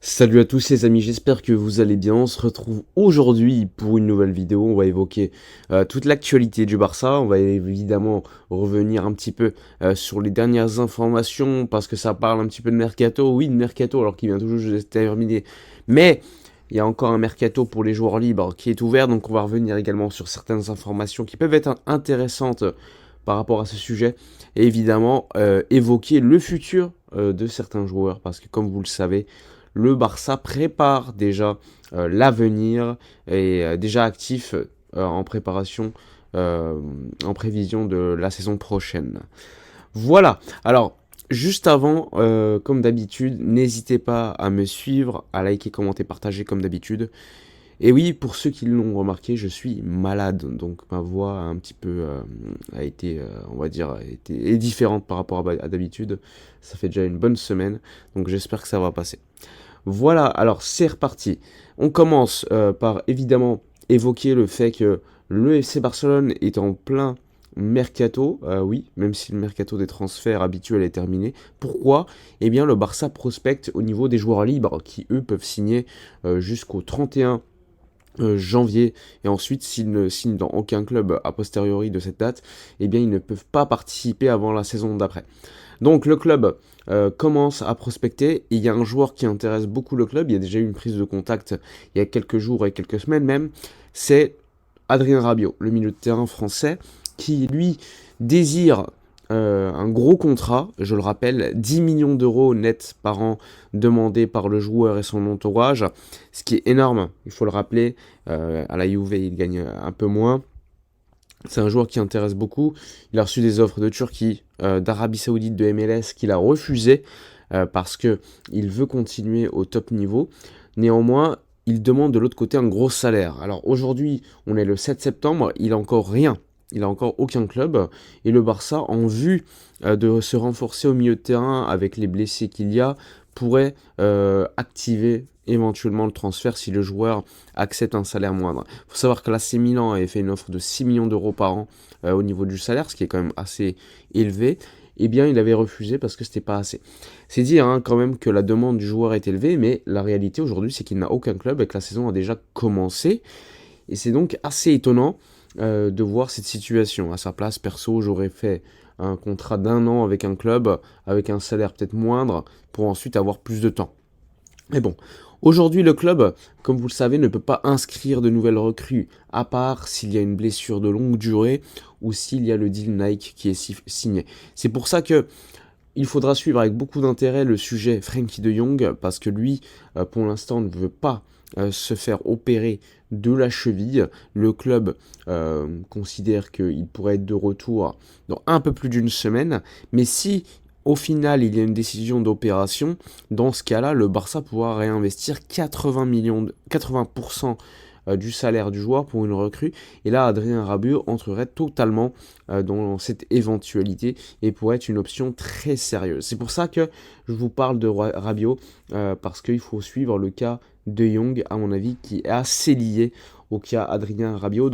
Salut à tous les amis, j'espère que vous allez bien. On se retrouve aujourd'hui pour une nouvelle vidéo. On va évoquer toute l'actualité du Barça. On va évidemment revenir un petit peu sur les dernières informations parce que ça parle un petit peu de mercato. Oui, de mercato alors qu'il vient toujours juste de se terminer. Mais il y a encore un mercato pour les joueurs libres qui est ouvert. Donc on va revenir également sur certaines informations qui peuvent être intéressantes par rapport à ce sujet. Et évidemment évoquer le futur de certains joueurs parce que comme vous le savez, le Barça prépare déjà l'avenir et déjà actif en préparation, en prévision de la saison prochaine. Voilà, alors juste avant, comme d'habitude, n'hésitez pas à me suivre, à liker, commenter, partager comme d'habitude. Et oui, pour ceux qui l'ont remarqué, je suis malade, donc ma voix a un petit peu a été, on va dire, est différente par rapport à d'habitude. Ça fait déjà une bonne semaine, donc j'espère que ça va passer. Voilà, alors c'est reparti. On commence par évidemment évoquer le fait que le FC Barcelone est en plein mercato, oui, même si le mercato des transferts habituel est terminé. Pourquoi? Eh bien, le Barça prospecte au niveau des joueurs libres qui, eux, peuvent signer jusqu'au 31 janvier, et ensuite s'ils ne signent dans aucun club a posteriori de cette date, eh bien ils ne peuvent pas participer avant la saison d'après. Donc le club commence à prospecter, et il y a un joueur qui intéresse beaucoup le club, il y a déjà eu une prise de contact il y a quelques jours et quelques semaines même, c'est Adrien Rabiot, le milieu de terrain français, qui lui désire un gros contrat, je le rappelle, 10 millions d'euros net par an demandés par le joueur et son entourage, ce qui est énorme, il faut le rappeler, à la Juve il gagne un peu moins. C'est un joueur qui intéresse beaucoup. Il a reçu des offres de Turquie, d'Arabie Saoudite, de MLS qu'il a refusé parce que il veut continuer au top niveau. Néanmoins, il demande de l'autre côté un gros salaire. Alors aujourd'hui, on est le 7 septembre, il a encore rien. Il a encore aucun club. Et le Barça, en vue de se renforcer au milieu de terrain avec les blessés qu'il y a, pourrait activer éventuellement le transfert si le joueur accepte un salaire moindre. Il faut savoir que l'AC Milan avait fait une offre de 6 millions d'euros par an au niveau du salaire, ce qui est quand même assez élevé. Eh bien, il avait refusé parce que c'était pas assez. C'est dire quand même que la demande du joueur est élevée, mais la réalité aujourd'hui, c'est qu'il n'a aucun club et que la saison a déjà commencé. Et c'est donc assez étonnant de voir cette situation. À sa place, perso, j'aurais fait un contrat d'un an avec un club, avec un salaire peut-être moindre, pour ensuite avoir plus de temps. Mais bon, aujourd'hui le club, comme vous le savez, ne peut pas inscrire de nouvelles recrues, à part s'il y a une blessure de longue durée ou s'il y a le deal Nike qui est signé. C'est pour ça que il faudra suivre avec beaucoup d'intérêt le sujet Frenkie de Jong, parce que lui, pour l'instant, ne veut pas se faire opérer de la cheville. Le club considère qu'il pourrait être de retour dans un peu plus d'une semaine, mais si au final il y a une décision d'opération, dans ce cas-là, le Barça pourra réinvestir 80% du salaire du joueur pour une recrue. Et là, Adrien Rabiot entrerait totalement dans cette éventualité et pourrait être une option très sérieuse. C'est pour ça que je vous parle de Rabiot, parce qu'il faut suivre le cas de Jong, à mon avis, qui est assez lié au cas Adrien Rabiot.